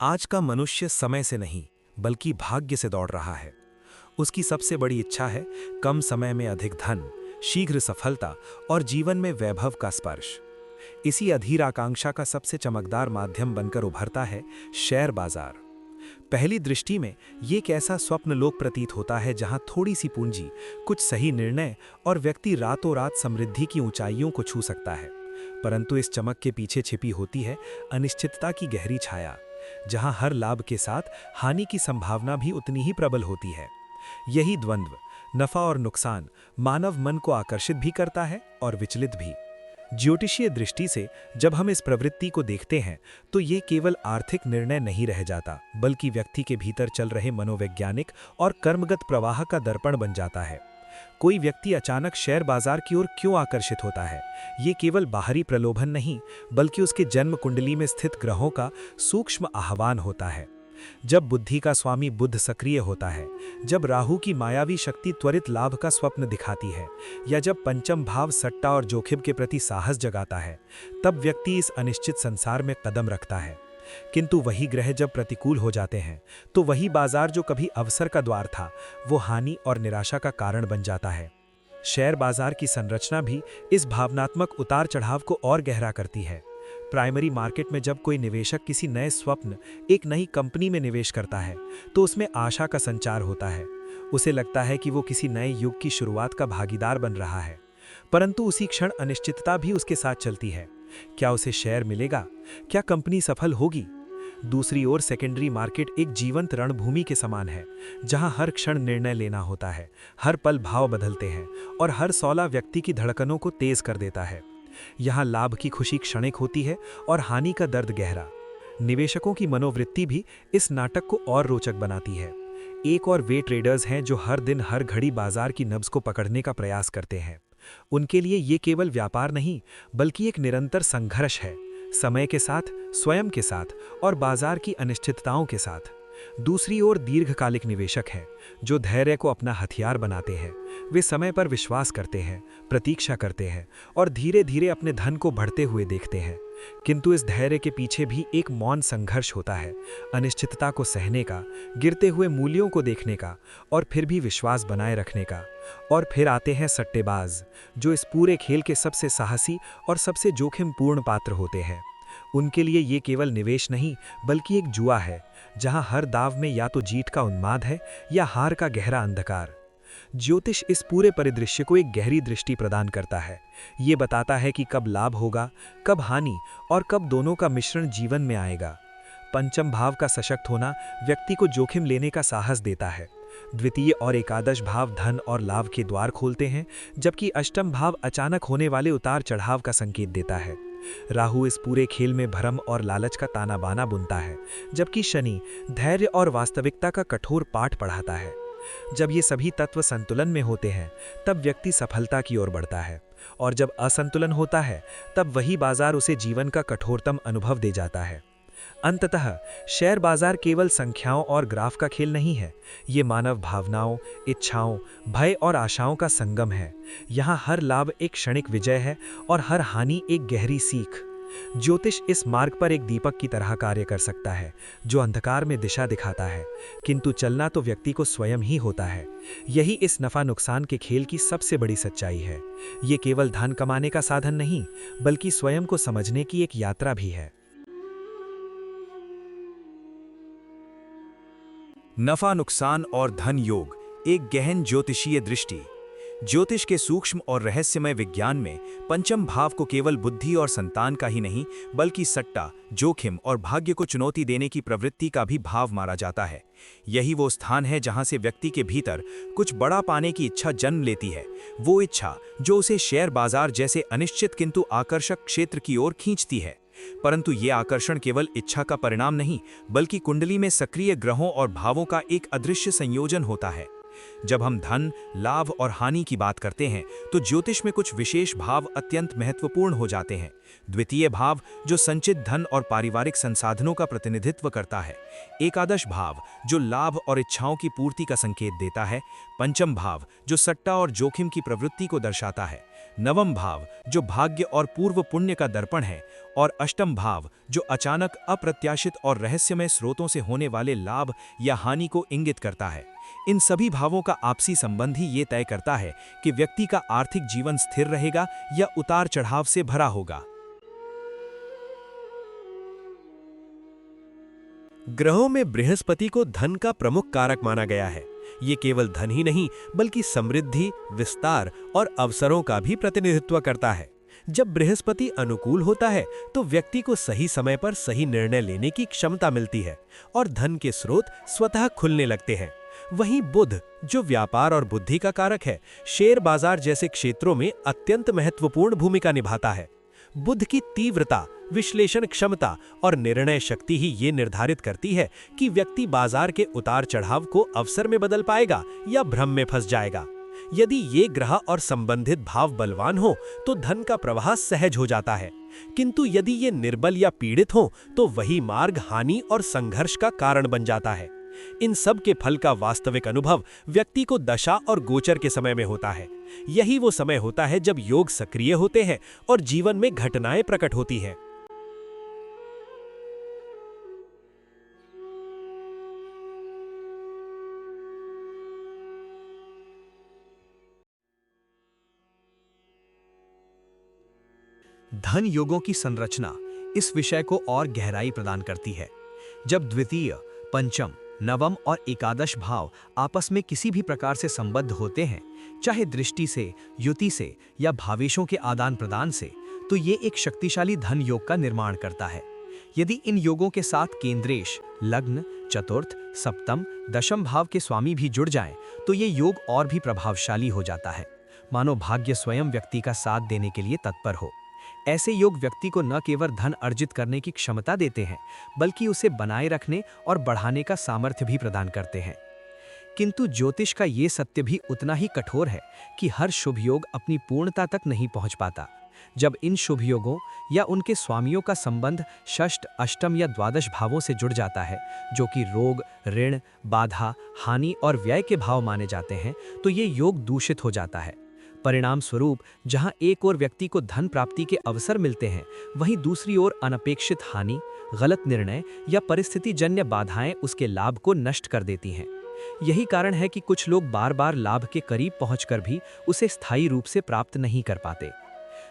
आज का मनुष्य समय से नहीं बल्कि भाग्य से दौड़ रहा है। उसकी सबसे बड़ी इच्छा है कम समय में अधिक धन, शीघ्र सफलता और जीवन में वैभव का स्पर्श। इसी अधीर आकांक्षा का सबसे चमकदार माध्यम बनकर उभरता है शेयर बाजार। पहली दृष्टि में ये एक ऐसा स्वप्न लोक प्रतीत होता है जहां थोड़ी सी पूंजी, कुछ सही निर्णय और व्यक्ति रातों रात समृद्धि की ऊंचाइयों को छू सकता है। परंतु इस चमक के पीछे छिपी होती है अनिश्चितता की गहरी छाया, जहां हर लाभ के साथ हानि की संभावना भी उतनी ही प्रबल होती है। यही द्वंद्व, नफा और नुकसान, मानव मन को आकर्षित भी करता है और विचलित भी। ज्योतिषीय दृष्टि से जब हम इस प्रवृत्ति को देखते हैं तो ये केवल आर्थिक निर्णय नहीं रह जाता, बल्कि व्यक्ति के भीतर चल रहे मनोवैज्ञानिक और कर्मगत प्रवाह का दर्पण बन जाता है। कोई व्यक्ति अचानक शेयर बाजार की ओर क्यों आकर्षित होता है, ये केवल बाहरी प्रलोभन नहीं, बल्कि उसके जन्म कुंडली में स्थित ग्रहों का सूक्ष्म आह्वान होता है। जब बुद्धि का स्वामी बुध सक्रिय होता है, जब राहु की मायावी शक्ति त्वरित लाभ का स्वप्न दिखाती है, या जब पंचम भाव सट्टा और जोखिम के प्रति साहस जगाता है, तब व्यक्ति इस अनिश्चित संसार में कदम रखता है। किंतु वही ग्रह जब प्रतिकूल हो जाते हैं, तो वही बाजार जो कभी अवसर का द्वार था, वो हानि और निराशा का कारण बन जाता है। शेयर बाजार की संरचना भी इस भावनात्मक उतार चढ़ाव को और गहरा करती है। प्राइमरी मार्केट में जब कोई निवेशक किसी नए स्वप्न, एक नई कंपनी में निवेश करता है, तो उसमें आशा का संचार होता है। उसे लगता है कि वो किसी नए युग की शुरुआत का भागीदार बन रहा है। परंतु उसी क्षण अनिश्चितता भी उसके साथ चलती है। क्या उसे शेयर मिलेगा? क्या कंपनी सफल होगी? दूसरी ओर सेकेंडरी मार्केट एक जीवंत रणभूमि के समान है, जहां हर क्षण निर्णय लेना होता है, हर पल भाव बदलते हैं और हर सौला व्यक्ति की धड़कनों को तेज कर देता है। यहाँ लाभ की खुशी क्षणिक होती है और हानि का दर्द गहरा। निवेशकों की मनोवृत्ति भी इस नाटक को और रोचक बनाती है। एक और वे ट्रेडर्स हैं जो हर दिन हर घड़ी बाजार की नब्ज को पकड़ने का प्रयास करते हैं। उनके लिए ये केवल व्यापार नहीं, बल्कि एक निरंतर संघर्ष है, समय के साथ, स्वयं के साथ और बाजार की अनिश्चितताओं के साथ। दूसरी ओर दीर्घकालिक निवेशक हैं, जो धैर्य को अपना हथियार बनाते हैं। वे समय पर विश्वास करते हैं, प्रतीक्षा करते हैं और धीरे धीरे अपने धन को बढ़ते हुए देखते हैं। किंतु इस धैर्य के पीछे भी एक मौन संघर्ष होता है, अनिश्चितता को सहने का, गिरते हुए मूल्यों को देखने का और फिर भी विश्वास बनाए रखने का। और फिर आते हैं सट्टेबाज, जो इस पूरे खेल के सबसे साहसी और सबसे जोखिमपूर्ण पात्र होते हैं। उनके लिए ये केवल निवेश नहीं, बल्कि एक जुआ है, जहां हर दाव में या तो जीत का उन्माद है या हार का गहरा अंधकार। ज्योतिष इस पूरे परिदृश्य को एक गहरी दृष्टि प्रदान करता है। ये बताता है कि कब लाभ होगा, कब हानि और कब दोनों का मिश्रण जीवन में आएगा। पंचम भाव का सशक्त होना व्यक्ति को जोखिम लेने का साहस देता है। द्वितीय और एकादश भाव धन और लाभ के द्वार खोलते हैं, जबकि अष्टम भाव अचानक होने वाले उतार चढ़ाव का संकेत देता है। राहु इस पूरे खेल में भ्रम और लालच का ताना बाना बुनता है, जबकि शनि धैर्य और वास्तविकता का कठोर पाठ पढ़ाता है। जब ये सभी तत्व संतुलन में होते हैं, तब व्यक्ति सफलता की ओर बढ़ता है, और जब असंतुलन होता है, तब वही बाजार उसे जीवन का कठोरतम अनुभव दे जाता है। अंततः शेयर बाजार केवल संख्याओं और ग्राफ का खेल नहीं है, ये मानव भावनाओं, इच्छाओं, भय और आशाओं का संगम है। यहाँ हर लाभ एक क्षणिक विजय है और हर हानि एक गहरी सीख। ज्योतिष इस मार्ग पर एक दीपक की तरह कार्य कर सकता है, जो अंधकार में दिशा दिखाता है, किंतु चलना तो व्यक्ति को स्वयं ही होता है। यही इस नफा नुकसान के खेल की सबसे बड़ी सच्चाई है। ये केवल धन कमाने का साधन नहीं, बल्कि स्वयं को समझने की एक यात्रा भी है। नफा नुकसान और धन योग, एक गहन ज्योतिषीय दृष्टि। ज्योतिष के सूक्ष्म और रहस्यमय विज्ञान में पंचम भाव को केवल बुद्धि और संतान का ही नहीं, बल्कि सट्टा, जोखिम और भाग्य को चुनौती देने की प्रवृत्ति का भी भाव मारा जाता है। यही वो स्थान है जहां से व्यक्ति के भीतर कुछ बड़ा पाने की इच्छा जन्म लेती है, वो इच्छा जो उसे शेयर बाजार जैसे अनिश्चित किंतु आकर्षक क्षेत्र की ओर खींचती है। परंतु ये आकर्षण केवल इच्छा का परिणाम नहीं, बल्कि कुंडली में सक्रिय ग्रहों और भावों का एक अदृश्य संयोजन होता है। जब हम धन, लाभ और हानि की बात करते हैं, तो ज्योतिष में कुछ विशेष भाव अत्यंत महत्वपूर्ण हो जाते हैं। द्वितीय भाव, जो संचित धन और पारिवारिक संसाधनों का प्रतिनिधित्व करता है। एकादश भाव, जो लाभ और इच्छाओं की पूर्ति का संकेत देता है। पंचम भाव, जो सट्टा और जोखिम की प्रवृत्ति को दर्शाता है। नवम भाव जो भाग्य और पूर्व पुण्य का दर्पण है, और अष्टम भाव जो अचानक अप्रत्याशित और रहस्यमय स्रोतों से होने वाले लाभ या हानि को इंगित करता है। इन सभी भावों का आपसी संबंध ही ये तय करता है कि व्यक्ति का आर्थिक जीवन स्थिर रहेगा या उतार चढ़ाव से भरा होगा। ग्रहों में बृहस्पति को धन का प्रमुख कारक माना गया है। ये केवल धन ही नहीं बल्कि समृद्धि, विस्तार और अवसरों का भी प्रतिनिधित्व करता है। जब बृहस्पति अनुकूल होता है तो व्यक्ति को सही समय पर सही निर्णय लेने की क्षमता मिलती है और धन के स्रोत स्वतः खुलने लगते हैं। वहीं बुध, जो व्यापार और बुद्धि का कारक है, शेयर बाजार जैसे क्षेत्रों में अत्यंत महत्वपूर्ण भूमिका निभाता है। बुध की तीव्रता, विश्लेषण क्षमता और निर्णय शक्ति ही ये निर्धारित करती है कि व्यक्ति बाजार के उतार चढ़ाव को अवसर में बदल पाएगा या भ्रम में फंस जाएगा। यदि ये ग्रह और संबंधित भाव बलवान हो तो धन का प्रवाह सहज हो जाता है, किंतु यदि ये निर्बल या पीड़ित हो तो वही मार्ग हानि और संघर्ष का कारण बन जाता है। इन सब के फल का वास्तविक अनुभव व्यक्ति को दशा और गोचर के समय में होता है। यही वो समय होता है जब योग सक्रिय होते हैं और जीवन में घटनाएं प्रकट होती हैं। धन योगों की संरचना इस विषय को और गहराई प्रदान करती है। जब द्वितीय, पंचम, नवम और एकादश भाव आपस में किसी भी प्रकार से संबद्ध होते हैं, चाहे दृष्टि से, युति से या भावेशों के आदान प्रदान से, तो ये एक शक्तिशाली धन योग का निर्माण करता है। यदि इन योगों के साथ केंद्रेश, लग्न, चतुर्थ, सप्तम, दशम भाव के स्वामी भी जुड़ जाएं, तो ये योग और भी प्रभावशाली हो जाता है, मानो भाग्य स्वयं व्यक्ति का साथ देने के लिए तत्पर हो। ऐसे योग व्यक्ति को न केवल धन अर्जित करने की क्षमता देते हैं, बल्कि उसे बनाए रखने और बढ़ाने का सामर्थ्य भी प्रदान करते हैं। किंतु ज्योतिष का ये सत्य भी उतना ही कठोर है कि हर शुभ योग अपनी पूर्णता तक नहीं पहुंच पाता। जब इन शुभ योगों या उनके स्वामियों का संबंध षष्ठ, अष्टम या द्वादश भावों से जुड़ जाता है, जो कि रोग, ऋण, बाधा, हानि और व्यय के भाव माने जाते हैं, तो ये योग दूषित हो जाता है। परिणाम स्वरूप जहां एक ओर व्यक्ति को धन प्राप्ति के अवसर मिलते हैं, वहीं दूसरी ओर अनपेक्षित हानि, गलत निर्णय या परिस्थितिजन्य बाधाएं उसके लाभ को नष्ट कर देती हैं। यही कारण है कि कुछ लोग बार बार लाभ के करीब पहुंचकर भी उसे स्थायी रूप से प्राप्त नहीं कर पाते।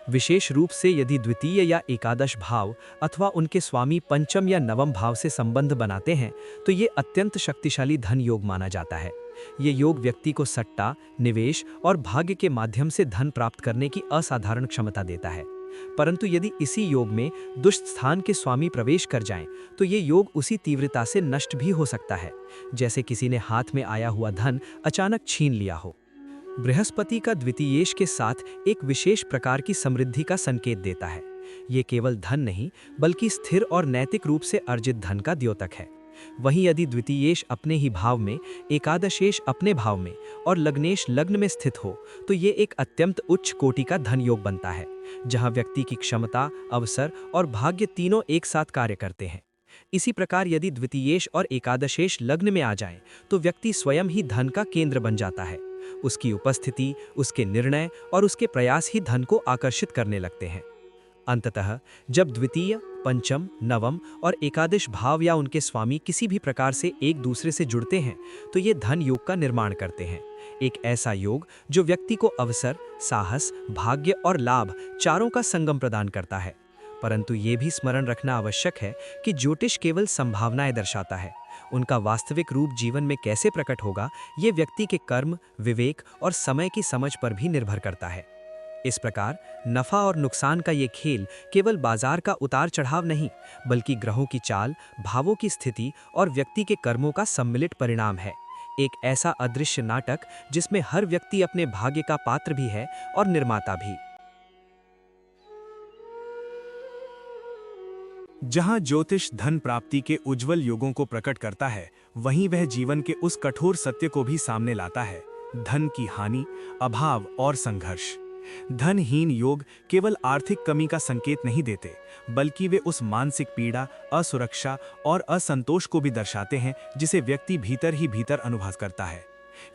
विशेष रूप से यदि द्वितीय या एकादश भाव अथवा उनके स्वामी पंचम या नवम भाव से संबंध बनाते हैं, तो ये अत्यंत शक्तिशाली धन योग माना जाता है। ये योग व्यक्ति को सट्टा, निवेश और भाग्य के माध्यम से धन प्राप्त करने की असाधारण क्षमता देता है। परंतु यदि इसी योग में दुष्ट स्थान के स्वामी प्रवेश कर जाएं, तो ये योग उसी तीव्रता से नष्ट भी हो सकता है, जैसे किसी ने हाथ में आया हुआ धन अचानक छीन लिया हो। बृहस्पति का द्वितीयेश के साथ एक विशेष प्रकार की समृद्धि का संकेत देता है। ये केवल धन नहीं, बल्कि स्थिर और नैतिक रूप से अर्जित धन का द्योतक है। वहीं यदि द्वितीयेश अपने ही भाव में, एकादशेश अपने भाव में और लग्नेश लग्न में स्थित हो, तो ये एक अत्यंत उच्च कोटि का धन योग बनता है, जहां व्यक्ति की क्षमता, अवसर और भाग्य तीनों एक साथ कार्य करते हैं। इसी प्रकार यदि द्वितीयेश और एकादशेश लग्न में आ जाएं, तो व्यक्ति स्वयं ही धन का केंद्र बन जाता है। उसकी उपस्थिति, उसके निर्णय और उसके प्रयास ही धन को आकर्षित करने लगते हैं। अंततः जब द्वितीय, पंचम, नवम और एकादश भाव या उनके स्वामी किसी भी प्रकार से एक दूसरे से जुड़ते हैं, तो ये धन योग का निर्माण करते हैं। एक ऐसा योग जो व्यक्ति को अवसर, साहस, भाग्य और लाभ चारों का संगम प्रदान करता है। परंतु ये भी स्मरण रखना आवश्यक है कि ज्योतिष केवल संभावनाएं दर्शाता है। उनका वास्तविक रूप जीवन में कैसे प्रकट होगा, ये व्यक्ति के कर्म, विवेक और समय की समझ पर भी निर्भर करता है। इस प्रकार नफा और नुकसान का ये खेल केवल बाजार का उतार चढ़ाव नहीं, बल्कि ग्रहों की चाल, भावों की स्थिति और व्यक्ति के कर्मों का सम्मिलित परिणाम है। एक ऐसा अदृश्य नाटक जिसमें हर व्यक्ति अपने भाग्य का पात्र भी है और निर्माता भी। जहां ज्योतिष धन प्राप्ति के उज्जवल योगों को प्रकट करता है, वहीं वह जीवन के उस कठोर सत्य को भी सामने लाता है, धन की हानि, अभाव और संघर्ष। धनहीन योग केवल आर्थिक कमी का संकेत नहीं देते, बल्कि वे उस मानसिक पीड़ा, असुरक्षा और असंतोष को भी दर्शाते हैं जिसे व्यक्ति भीतर ही भीतर अनुभव करता है।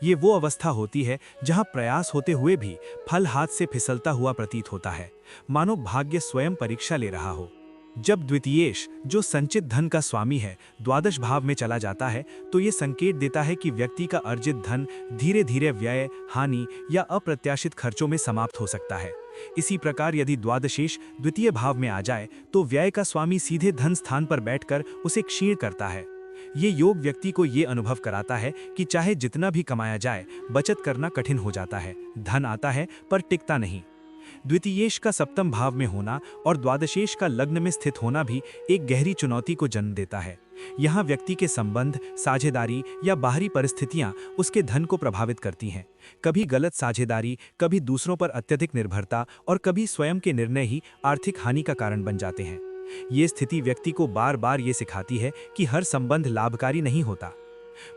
ये वो अवस्था होती है जहां प्रयास होते हुए भी फल हाथ से फिसलता हुआ प्रतीत होता है, मानो भाग्य स्वयं परीक्षा ले रहा हो। जब द्वितीयेश, जो संचित धन का स्वामी है, द्वादश भाव में चला जाता है तो ये संकेत देता है कि व्यक्ति का अर्जित धन धीरे धीरे व्यय, हानि या अप्रत्याशित खर्चों में समाप्त हो सकता है। इसी प्रकार यदि द्वादशेश द्वितीय भाव में आ जाए तो व्यय का स्वामी सीधे धन स्थान पर बैठकर उसे क्षीण करता है। ये योग व्यक्ति को ये अनुभव कराता है कि चाहे जितना भी कमाया जाए, बचत करना कठिन हो जाता है। धन आता है पर टिकता नहीं। द्वितीयेश का सप्तम भाव में होना और द्वादशेश का लग्न में स्थित होना भी एक गहरी चुनौती को जन्म देता है। यहाँ व्यक्ति के संबंध, साझेदारी या बाहरी परिस्थितियाँ उसके धन को प्रभावित करती हैं। कभी गलत साझेदारी, कभी दूसरों पर अत्यधिक निर्भरता और कभी स्वयं के निर्णय ही आर्थिक हानि का कारण बन जाते हैं। ये स्थिति व्यक्ति को बार बार ये सिखाती है कि हर संबंध लाभकारी नहीं होता।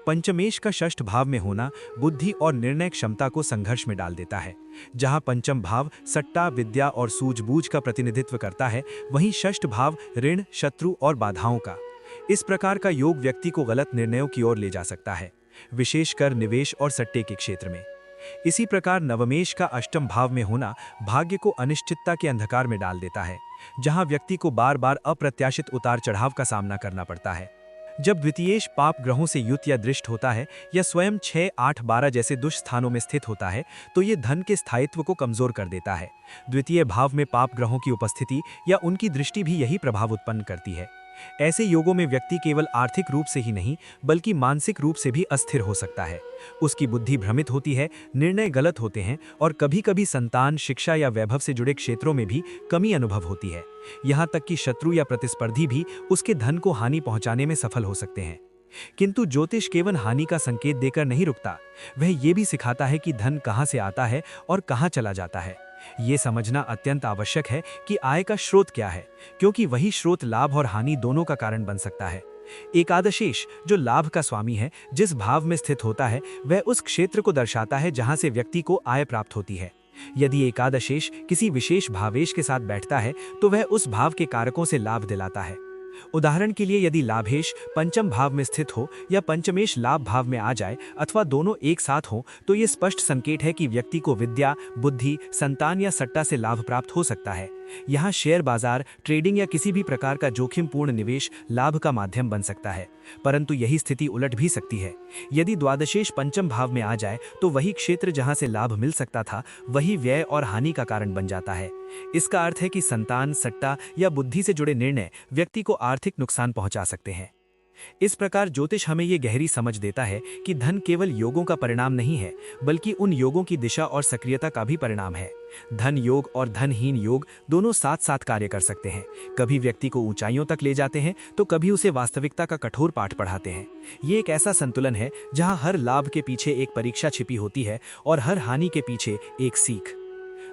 पंचमेश का षष्ठ भाव में होना बुद्धि और निर्णय क्षमता को संघर्ष में डाल देता है। जहां पंचम भाव सट्टा, विद्या और सूझबूझ का प्रतिनिधित्व करता है, वहीं षष्ठ भाव ऋण, शत्रु और बाधाओं का। इस प्रकार का योग व्यक्ति को गलत निर्णयों की ओर ले जा सकता है, विशेषकर निवेश और सट्टे के क्षेत्र में। इसी प्रकार नवमेश का अष्टम भाव में होना भाग्य को अनिश्चितता के अंधकार में डाल देता है, जहां व्यक्ति को बार बार अप्रत्याशित उतार चढ़ाव का सामना करना पड़ता है। जब द्वितीयेश पाप ग्रहों से युत या दृष्ट होता है या स्वयं 6, 8, 12 जैसे दुष्स्थानों में स्थित होता है तो ये धन के स्थायित्व को कमजोर कर देता है। द्वितीय भाव में पाप ग्रहों की उपस्थिति या उनकी दृष्टि भी यही प्रभाव उत्पन्न करती है। ऐसे योगों में व्यक्ति केवल आर्थिक रूप से ही नहीं बल्कि मानसिक रूप से भी अस्थिर हो सकता है। उसकी बुद्धि भ्रमित होती है, निर्णय गलत होते हैं और कभी-कभी संतान, शिक्षा या वैभव से जुड़े क्षेत्रों में भी कमी अनुभव होती है। यहाँ तक कि शत्रु या प्रतिस्पर्धी भी उसके धन को हानि पहुंचाने में सफल हो सकते हैं। किंतु ज्योतिष केवल हानि का संकेत देकर नहीं रुकता, वह ये भी सिखाता है कि धन कहाँ से आता है और कहाँ चला जाता है। ये समझना अत्यंत आवश्यक है कि आय का स्रोत क्या है, क्योंकि वही स्रोत लाभ और हानि दोनों का कारण बन सकता है। एकादशेश, जो लाभ का स्वामी है, जिस भाव में स्थित होता है वह उस क्षेत्र को दर्शाता है जहां से व्यक्ति को आय प्राप्त होती है। यदि एकादशेश किसी विशेष भावेश के साथ बैठता है तो वह उस भाव के कारकों से लाभ दिलाता है। उदाहरण के लिए यदि लाभेश पंचम भाव में स्थित हो या पंचमेश लाभ भाव में आ जाए अथवा दोनों एक साथ हो तो ये स्पष्ट संकेत है कि व्यक्ति को विद्या, बुद्धि, संतान या सट्टा से लाभ प्राप्त हो सकता है। यहाँ शेयर बाजार, ट्रेडिंग या किसी भी प्रकार का जोखिमपूर्ण निवेश लाभ का माध्यम बन सकता है। परंतु यही स्थिति उलट भी सकती है। यदि द्वादशेश पंचम भाव में आ जाए तो वही क्षेत्र जहां से लाभ मिल सकता था वही व्यय और हानि का कारण बन जाता है। इसका अर्थ है कि संतान, सट्टा या बुद्धि से जुड़े निर्णय व्यक्ति को आर्थिक नुकसान पहुंचा सकते हैं। इस प्रकार ज्योतिष हमें ये गहरी समझ देता है कि धन केवल योगों का परिणाम नहीं है बल्कि उन योगों की दिशा और सक्रियता का भी परिणाम है। धन योग और धनहीन योग दोनों साथ साथ कार्य कर सकते हैं, कभी व्यक्ति को ऊंचाइयों तक ले जाते हैं तो कभी उसे वास्तविकता का कठोर पाठ पढ़ाते हैं। ये एक ऐसा संतुलन है जहां हर लाभ के पीछे एक परीक्षा छिपी होती है और हर हानि के पीछे एक सीख।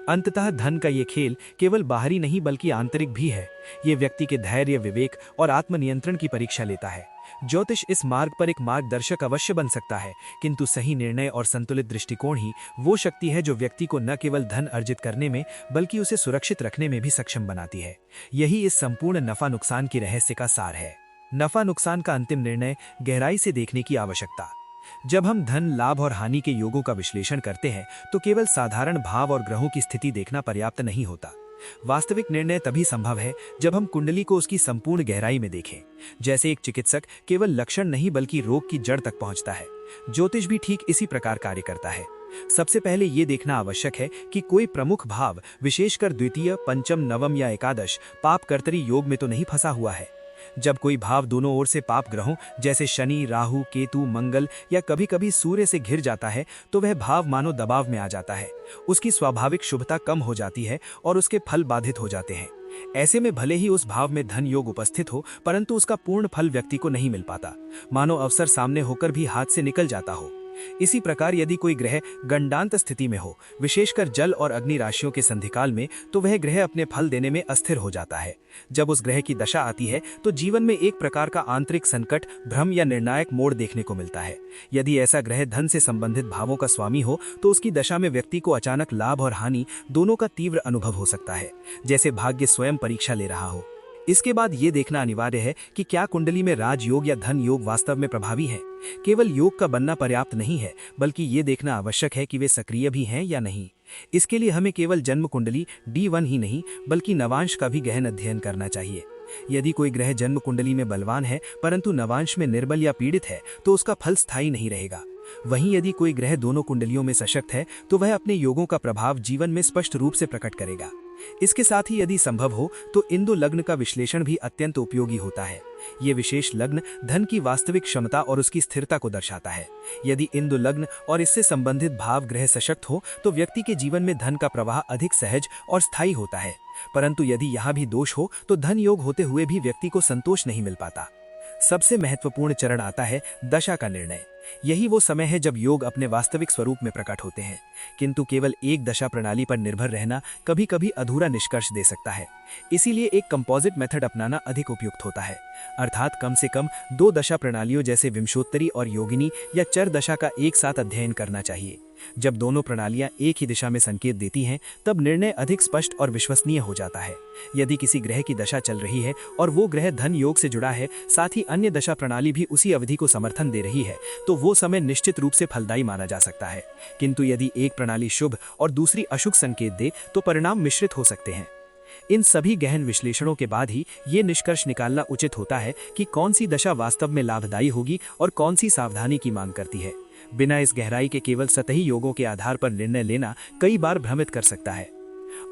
अंततः धन का ये खेल केवल बाहरी नहीं बल्कि आंतरिक भी है। ये व्यक्ति के धैर्य, विवेक और आत्मनियंत्रण की परीक्षा लेता है। ज्योतिष इस मार्ग पर एक मार्गदर्शक अवश्य बन सकता है, किंतु सही निर्णय और संतुलित दृष्टिकोण ही वो शक्ति है जो व्यक्ति को न केवल धन अर्जित करने में बल्कि उसे सुरक्षित रखने में भी सक्षम बनाती है। यही इस संपूर्ण नफा नुकसान की रहस्य का सार है। नफा नुकसान का अंतिम निर्णय गहराई से देखने की आवश्यकता। जब हम धन, लाभ और हानि के योगों का विश्लेषण करते हैं तो केवल साधारण भाव और ग्रहों की स्थिति देखना पर्याप्त नहीं होता। वास्तविक निर्णय तभी संभव है जब हम कुंडली को उसकी संपूर्ण गहराई में देखें। जैसे एक चिकित्सक केवल लक्षण नहीं बल्कि रोग की जड़ तक पहुंचता है, ज्योतिष भी ठीक इसी प्रकार कार्य करता है। सबसे पहले ये देखना आवश्यक है कि कोई प्रमुख भाव, विशेषकर द्वितीय, पंचम, नवम या एकादश पाप कर्तरी योग में तो नहीं फंसा हुआ है। जब कोई भाव दोनों ओर से पाप ग्रहों जैसे शनि, राहु, केतु, मंगल या कभी कभी सूर्य से घिर जाता है तो वह भाव मानो दबाव में आ जाता है। उसकी स्वाभाविक शुभता कम हो जाती है और उसके फल बाधित हो जाते हैं। ऐसे में भले ही उस भाव में धन योग उपस्थित हो परंतु उसका पूर्ण फल व्यक्ति को नहीं मिल पाता, मानो अवसर सामने होकर भी हाथ से निकल जाता हो। इसी प्रकार यदि कोई ग्रह गंडांत स्थिति में हो, विशेषकर जल और अग्नि राशियों के संधिकाल में, तो वह ग्रह अपने फल देने में अस्थिर हो जाता है। जब उस ग्रह की दशा आती है तो जीवन में एक प्रकार का आंतरिक संकट, भ्रम या निर्णायक मोड़ देखने को मिलता है। यदि ऐसा ग्रह धन से संबंधित भावों का स्वामी हो तो उसकी दशा में व्यक्ति को अचानक लाभ और हानि दोनों का तीव्र अनुभव हो सकता है, जैसे भाग्य स्वयं परीक्षा ले रहा हो। इसके बाद ये देखना अनिवार्य है कि क्या कुंडली में राजयोग या धन योग वास्तव में प्रभावी है। केवल योग का बनना पर्याप्त नहीं है, बल्कि ये देखना आवश्यक है कि वे सक्रिय भी हैं या नहीं। इसके लिए हमें केवल जन्म कुंडली D1 ही नहीं, बल्कि नवांश का भी गहन अध्ययन करना चाहिए। यदि कोई ग्रह जन्म कुंडली में बलवान है परंतु नवांश में निर्बल या पीड़ित है तो उसका फल स्थायी नहीं रहेगा। वहीं यदि कोई ग्रह दोनों कुंडलियों में सशक्त है तो वह अपने योगों का प्रभाव जीवन में स्पष्ट रूप से प्रकट करेगा। इसके साथ ही यदि संभव हो तो इंदु लग्न का विश्लेषण भी अत्यंत उपयोगी होता है। ये विशेष लग्न धन की वास्तविक क्षमता और उसकी स्थिरता को दर्शाता है। यदि इंदु लग्न और इससे संबंधित भाव ग्रह सशक्त हो तो व्यक्ति के जीवन में धन का प्रवाह अधिक सहज और स्थायी होता है। परंतु यदि यहाँ भी दोष हो तो धन योग होते हुए भी व्यक्ति को संतोष नहीं मिल पाता। सबसे महत्वपूर्ण चरण आता है दशा का निर्णय। यही वो समय है जब योग अपने वास्तविक स्वरूप में प्रकट होते हैं। किंतु केवल एक दशा प्रणाली पर निर्भर रहना कभी कभी अधूरा निष्कर्ष दे सकता है। इसीलिए एक कंपोजिट मेथड अपनाना अधिक उपयुक्त होता है, अर्थात कम से कम 2 दशा प्रणालियों जैसे विंशोत्तरी और योगिनी या चर दशा का एक साथ अध्ययन करना चाहिए। जब दोनों प्रणालियां एक ही दिशा में संकेत देती हैं तब निर्णय अधिक स्पष्ट और विश्वसनीय हो जाता है। यदि किसी ग्रह की दशा चल रही है और वो ग्रह धन योग से जुड़ा है, साथ ही अन्य दशा प्रणाली भी उसी अवधि को समर्थन दे रही है, तो वो समय निश्चित रूप से फलदायी माना जा सकता है। किंतु यदि एक प्रणाली शुभ और दूसरी अशुभ संकेत दे तो परिणाम मिश्रित हो सकते हैं। इन सभी गहन विश्लेषणों के बाद ही ये निष्कर्ष निकालना उचित होता है कि कौन सी दशा वास्तव में लाभदायी होगी और कौन सी सावधानी की मांग करती है। बिना इस गहराई के केवल सतही योगों के आधार पर निर्णय लेना कई बार भ्रमित कर सकता है।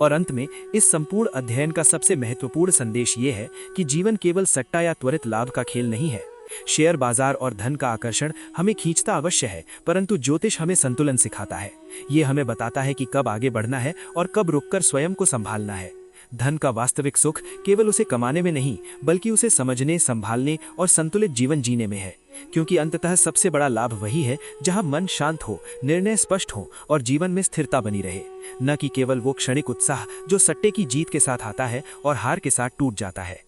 और अंत में इस संपूर्ण अध्ययन का सबसे महत्वपूर्ण संदेश ये है कि जीवन केवल सट्टा या त्वरित लाभ का खेल नहीं है। शेयर बाजार और धन का आकर्षण हमें खींचता अवश्य है, परंतु ज्योतिष हमें संतुलन सिखाता है। ये हमें बताता है कि कब आगे बढ़ना है और कब रुककर स्वयं को संभालना है। धन का वास्तविक सुख केवल उसे कमाने में नहीं, बल्कि उसे समझने, संभालने और संतुलित जीवन जीने में है। क्योंकि अंततः सबसे बड़ा लाभ वही है जहां मन शांत हो, निर्णय स्पष्ट हो और जीवन में स्थिरता बनी रहे, न कि केवल वो क्षणिक उत्साह जो सट्टे की जीत के साथ आता है और हार के साथ टूट जाता है।